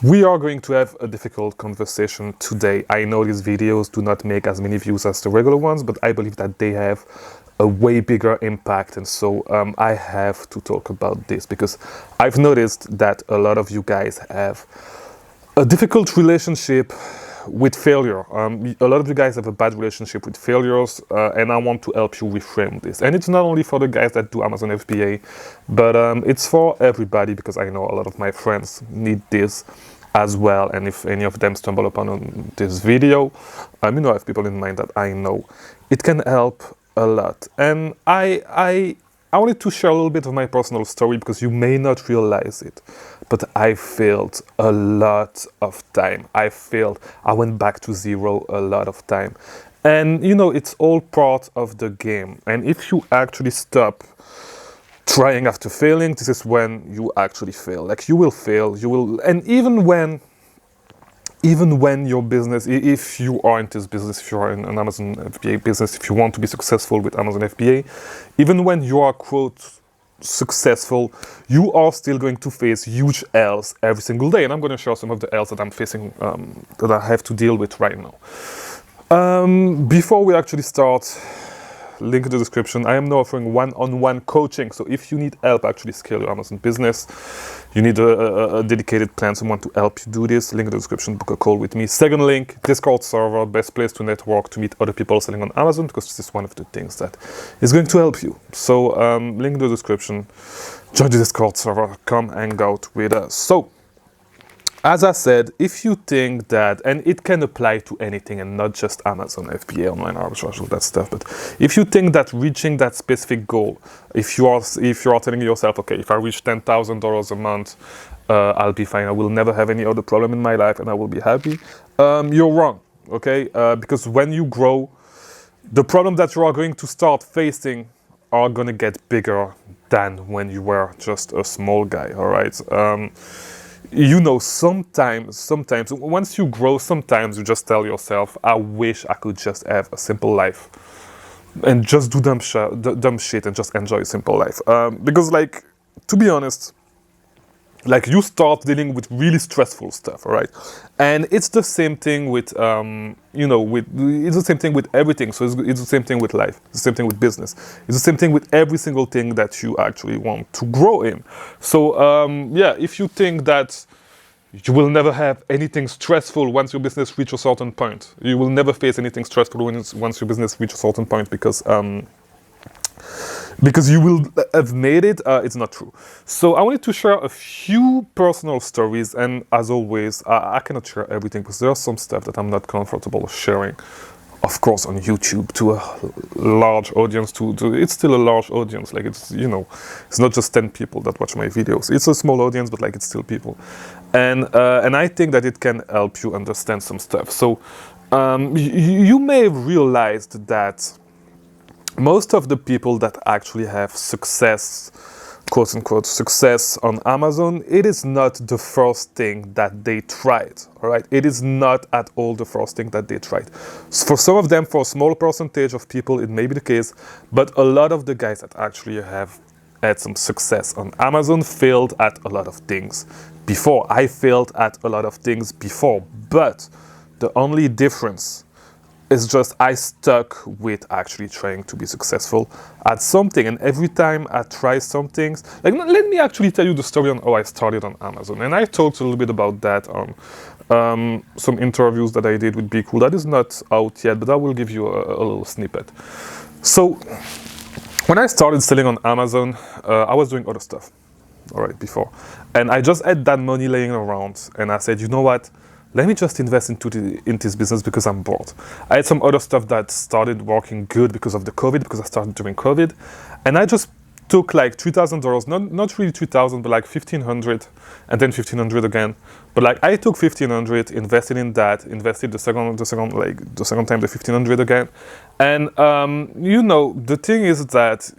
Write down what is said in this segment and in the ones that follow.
We are going to have a difficult conversation today. I know these videos do not make as many views as the regular ones, but I believe that they have a way bigger impact, and so I have to talk about this because I've noticed that a lot of you guys have a difficult relationship with failure. A lot of you guys have a bad relationship with failures, and I want to help you reframe this. And it's not only for the guys that do Amazon FBA, but it's for everybody, because I know a lot of my friends need this as well. And if any of them stumble upon this video, I have people in mind that I know it can help a lot. And I wanted to share a little bit of my personal story because you may not realize it, but I failed a lot of time. I went back to zero a lot of time. And it's all part of the game. And if you actually stop trying after failing, this is when you actually fail. Like, you will fail, and even when your business, if you are in this business, if you are in an Amazon FBA business, if you want to be successful with Amazon FBA, even when you are, quote, successful, you are still going to face huge L's every single day. And I'm going to share some of the L's that I'm facing, that I have to deal with right now. Before we actually start, link in the description. I am now offering one-on-one coaching. So if you need help actually scale your Amazon business, you need a dedicated plan, someone to help you do this, link in the descrition, book a call with me. Second link, Discord server, best place to network, to meet other people selling on Amazon, because this is one of the things that is going to help you. So link in the description, join the Discord server, come hang out with us. So, as I said, if you think that, and it can apply to anything and not just Amazon FBA, online arbitrage, all that stuff, but if you think that reaching that specific goal, if you are telling yourself, okay, if I reach $10,000 a month, I'll be fine, I will never have any other problem in my life, and I will be happy, you're wrong, okay? Because when you grow, the problem that you are going to start facing are going to get bigger than when you were just a small guy, all right? Sometimes once you grow, sometimes you just tell yourself, I wish I could just have a simple life and just do dumb shit and just enjoy a simple life. Because, like, to be honest, like, you start dealing with really stressful stuff, all right? And it's the same thing with, it's the same thing with everything. So it's the same thing with life. It's the same thing with business. It's the same thing with every single thing that you actually want to grow in. So, if you think that you will never have anything stressful once your business reaches a certain point, you will never face anything stressful once your business reaches a certain point, because you will have made it, it's not true. So I wanted to share a few personal stories, and as always, I cannot share everything because there's some stuff that I'm not comfortable sharing, of course, on YouTube to a large audience. It's still a large audience. Like, it's not just 10 people that watch my videos. It's a small audience, but like, it's still people, and I think that it can help you understand some stuff. So you may have realized that most of the people that actually have success, quote unquote, success on Amazon, it is not the first thing that they tried, all right? It is not at all the first thing that they tried. For some of them, for a small percentage of people, it may be the case, but a lot of the guys that actually have had some success on Amazon failed at a lot of things before. I failed at a lot of things before, but the only difference it's just I stuck with actually trying to be successful at something. And every time I try some things, like, let me actually tell you the story on how I started on Amazon. And I talked a little bit about that on some interviews that I did with Be Cool. That is not out yet, but I will give you a little snippet. So when I started selling on Amazon, I was doing other stuff, all right, before. And I just had that money laying around. And I said, you know what? Let me just invest into this business because I'm bored. I had some other stuff that started working good because of the COVID, because I started during COVID. And I just took like $3,000, not really 2,000, but like 1,500, and then 1,500 again. But like, I took 1,500, invested in that, invested the second time the 1,500 again. And the thing is that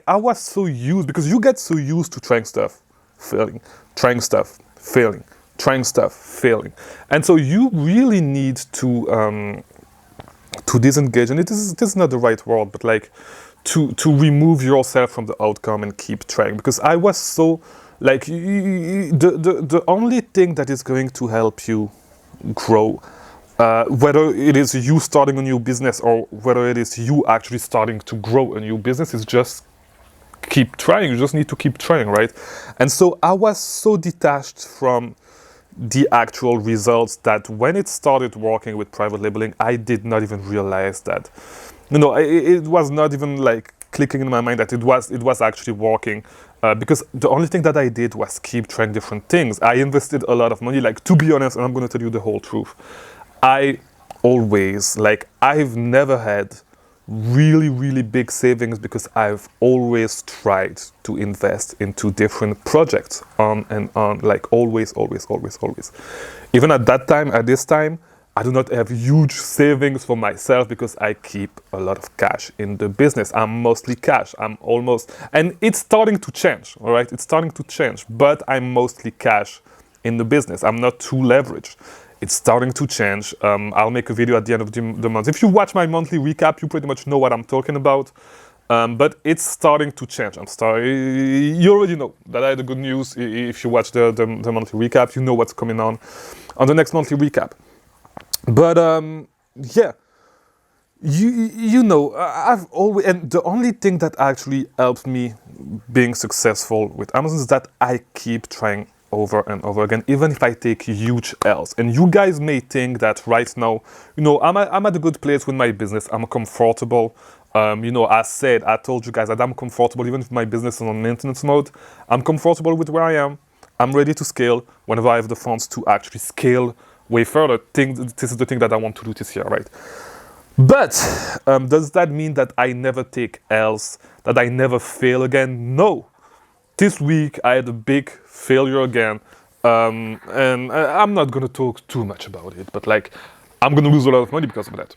I was so used, because you get so used to trying stuff, failing, trying stuff, failing, trying stuff, failing. And so you really need to disengage, and this is not the right word, but like to remove yourself from the outcome and keep trying. Because I was so Like the only thing that is going to help you grow, whether it is you starting a new business or whether it is you actually starting to grow a new business, is just keep trying. You just need to keep trying, right? And so I was so detached from the actual results that when it started working with private labeling, I did not even realize that, it was not even like clicking in my mind that it was actually working, because the only thing that I did was keep trying different things. I invested a lot of money, like, to be honest, and I'm going to tell you the whole truth. I've never had really, really big savings because I've always tried to invest into different projects on and on, like always, always, always, always. Even at this time, I do not have huge savings for myself because I keep a lot of cash in the business. I'm mostly cash. And it's starting to change, all right? It's starting to change, but I'm mostly cash in the business. I'm not too leveraged. It's starting to change. I'll make a video at the end of the month. If you watch my monthly recap, you pretty much know what I'm talking about. But it's starting to change. You already know that I had the good news. If you watch the monthly recap, you know what's coming on the next monthly recap. But yeah, I've always, and the only thing that actually helps me being successful with Amazon is that I keep trying over and over again, even if I take huge L's. And you guys may think that right now, I'm at a good place with my business. I'm comfortable. I told you guys that I'm comfortable even if my business is on maintenance mode. I'm comfortable with where I am. I'm ready to scale whenever I have the funds to actually scale way further. This is the thing that I want to do this year, right? But does that mean that I never take L's, that I never fail again? No. This week I had a big failure again, and I'm not gonna talk too much about it, but like, I'm gonna lose a lot of money because of that.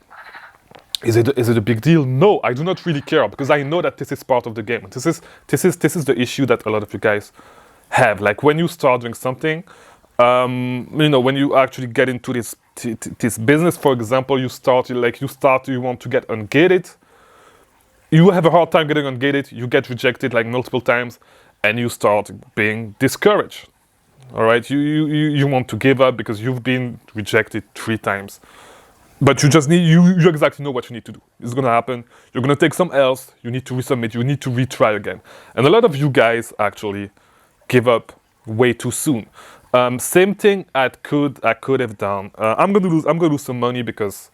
Is it a big deal? No, I do not really care because I know that this is part of the game. This is the issue that a lot of you guys have. Like when you start doing something, when you actually get into this business, for example, you want to get ungated. You have a hard time getting ungated. You get rejected like multiple times, and you start being discouraged. All right, you want to give up because you've been rejected 3 times. But you just you exactly know what you need to do. It's gonna happen. You're gonna take some else. You need to resubmit. You need to retry again. And a lot of you guys actually give up way too soon. Same thing I could have done. I'm gonna lose some money because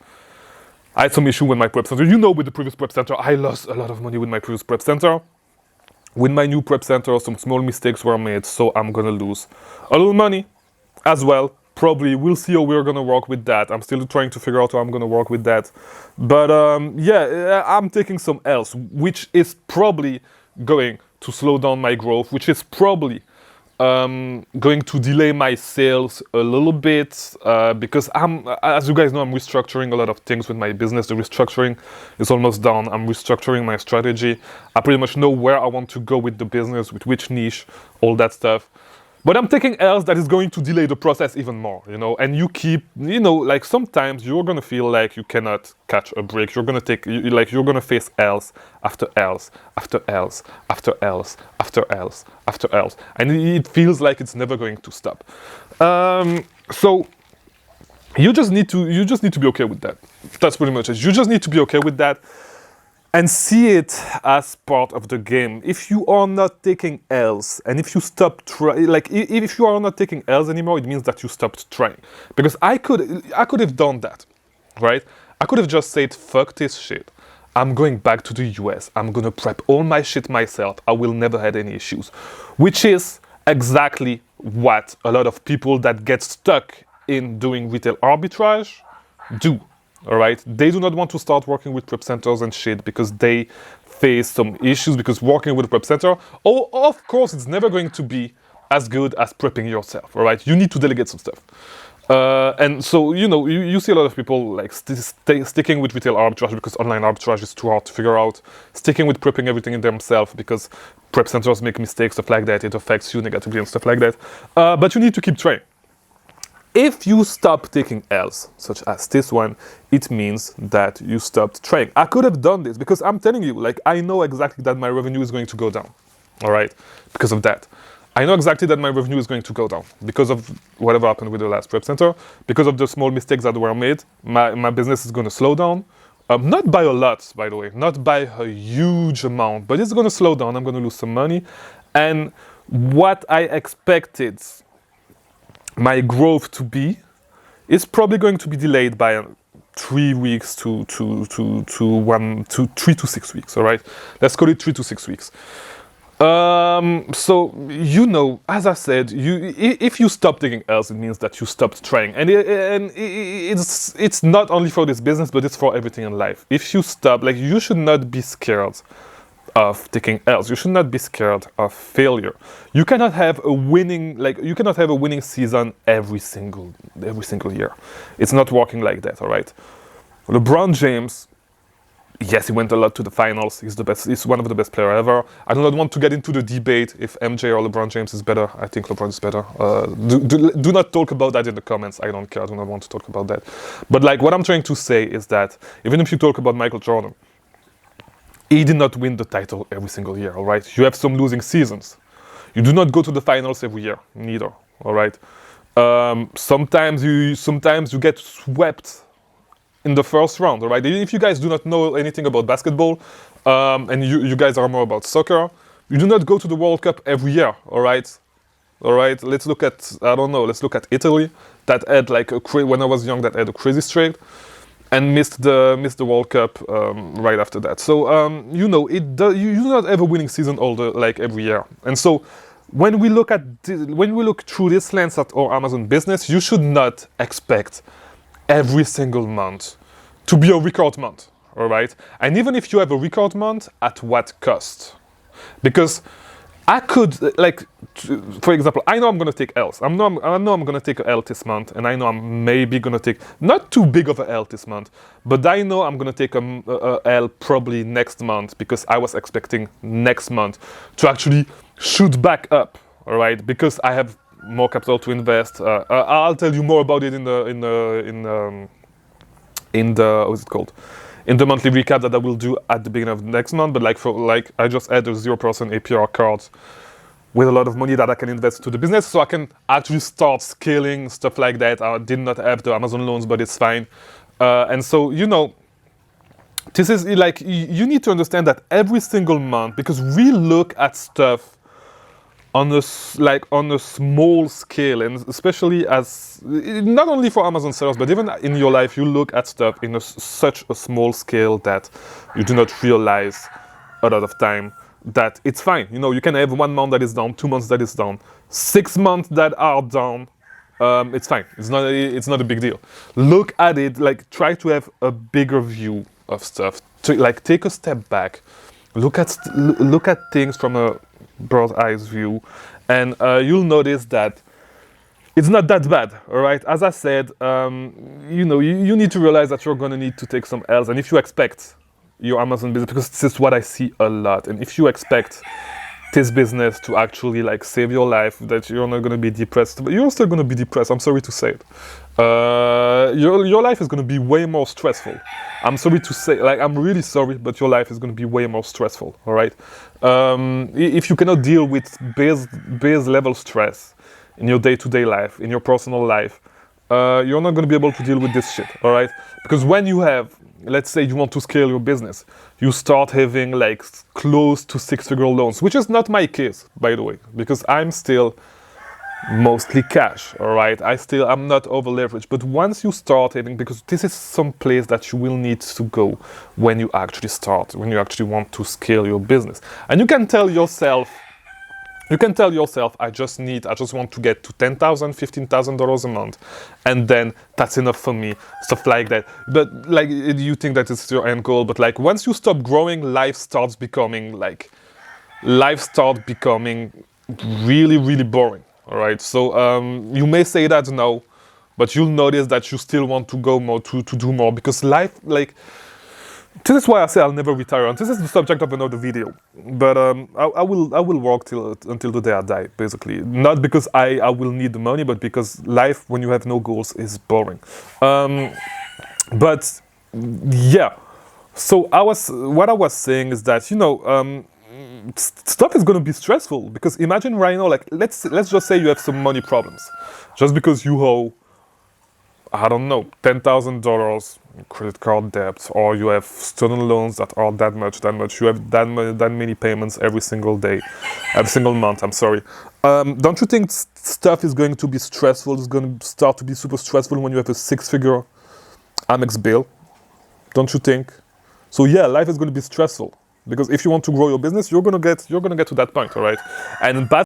I had some issue with my prep center. With the previous prep center, I lost a lot of money with my previous prep center. With my new prep center, some small mistakes were made, so I'm gonna lose a little money as well. Probably we'll see how we're gonna work with that. I'm still trying to figure out how I'm gonna work with that. But I'm taking some else, which is probably going to slow down my growth, which is probably going to delay my sales a little bit because as you guys know, I'm restructuring a lot of things with my business. The restructuring is almost done. I'm restructuring my strategy. I pretty much know where I want to go with the business, with which niche, all that stuff. But I'm taking L's that is going to delay the process even more, and you keep, like sometimes you're going to feel like you cannot catch a break. You're going to face L's after L's after L's after L's after L's after L's. And it feels like it's never going to stop. So you just need to be okay with that. That's pretty much it. You just need to be okay with that. And see it as part of the game. If you are not taking L's, and if you stop if you are not taking L's anymore, it means that you stopped trying. Because I could have done that, right? I could have just said, fuck this shit. I'm going back to the US. I'm gonna prep all my shit myself. I will never have any issues. Which is exactly what a lot of people that get stuck in doing retail arbitrage do. All right, they do not want to start working with prep centers and shit because they face some issues. Because working with a prep center, of course, it's never going to be as good as prepping yourself. All right, you need to delegate some stuff, and so you see a lot of people like sticking with retail arbitrage because online arbitrage is too hard to figure out. Sticking with prepping everything in themselves because prep centers make mistakes, stuff like that. It affects you negatively and stuff like that. But you need to keep trying. If you stop taking L's, such as this one, it means that you stopped trying. I could have done this because I'm telling you, I know exactly that my revenue is going to go down, all right, because of that. I know exactly that my revenue is going to go down because of whatever happened with the last rep center, because of the small mistakes that were made. My business is going to slow down. Not by a lot, by the way, not by a huge amount, but it's going to slow down. I'm going to lose some money. And what I expected my growth to be is probably going to be delayed by 3 weeks to 3 to 6 weeks. All right, let's call it 3 to 6 weeks. So as I said, if you stop taking L's, it means that you stopped trying, and it's not only for this business, but it's for everything in life. If you stop, you should not be scared of taking L's. You should not be scared of failure. You cannot have a winning season every single year. It's not working like that. All right, LeBron James. Yes, he went a lot to the finals. He's the best. He's one of the best players ever. I do not want to get into the debate if MJ or LeBron James is better. I think LeBron is better. Do not talk about that in the comments. I don't care. I do not want to talk about that. But what I'm trying to say is that even if you talk about Michael Jordan, he did not win the title every single year. All right, you have some losing seasons. You do not go to the finals every year, neither. All right, sometimes you get swept in the first round, all right? If you guys do not know anything about basketball, and you guys are more about soccer, you do not go to the World Cup every year, all right? All right, let's look at, let's look at Italy, that had when I was young, that had a crazy streak, and missed the World Cup right after that. So, you do not have a winning season every year. And so, when we look through this lens at our Amazon business, you should not expect every single month to be a record month, all right? And even if you have a record month, at what cost? Because I could, for example, I know I'm going to take L's. I know I'm going to take an L this month, and I know I'm maybe going to take, not too big of an L this month, but I know I'm going to take a L probably next month, because I was expecting next month to actually shoot back up, all right? Because I have more capital to invest. I'll tell you more about it in the what's it called? In the monthly recap that I will do at the beginning of next month. But I just add a 0% APR card with a lot of money that I can invest to the business, so I can actually start scaling stuff like that. I did not have the Amazon loans, but it's fine. And so this is you need to understand that every single month, because we look at stuff on a small scale, and especially as not only for Amazon sellers, but even in your life, you look at stuff in such a small scale that you do not realize a lot of time that it's fine. You can have 1 month that is down, 2 months that is down, 6 months that are down. It's fine. It's not a big deal. Look at it, try to have a bigger view of stuff. Take a step back, look at things from a bird's eye view, and you'll notice that it's not that bad. All right, as I said, you need to realize that you're going to need to take some L's, and if you expect your Amazon business, because this is what I see a lot, and if you expect this business to actually save your life, that you're not going to be depressed, but you're still going to be depressed. I'm sorry to say it. Your life is going to be way more stressful. I'm sorry to say, I'm really sorry, but your life is going to be way more stressful. All right. If you cannot deal with base level stress in your day-to-day life, in your personal life, you're not going to be able to deal with this shit. All right. Because when you have, let's say you want to scale your business, you start having close to 6-figure loans, which is not my case, by the way, because I'm still mostly cash, all right? I'm not over leveraged, but once you start having, because this is some place that you will need to go when you actually start, when you actually want to scale your business. And you can tell yourself, I just want to get to $10,000, $15,000 a month, and then that's enough for me, stuff like that. But you think that it's your end goal, but once you stop growing, life starts becoming really, really boring. All right, so you may say that now, but you'll notice that you still want to go more, to do more, because life, this is why I say I'll never retire, and this is the subject of another video. But I will work until the day I die, basically. Not because I will need the money, but because life, when you have no goals, is boring. But yeah, so what I was saying is that stuff is going to be stressful, because imagine right now, like let's just say you have some money problems, just because you owe, I don't know, $10,000 credit card debt, or you have student loans that are that much. You have that many payments every single day, every single month. I'm sorry. Don't you think stuff is going to be stressful? It's going to start to be super stressful when you have a six-figure Amex bill. Don't you think? So yeah, life is going to be stressful, because if you want to grow your business, you're gonna get to that point, all right? And bad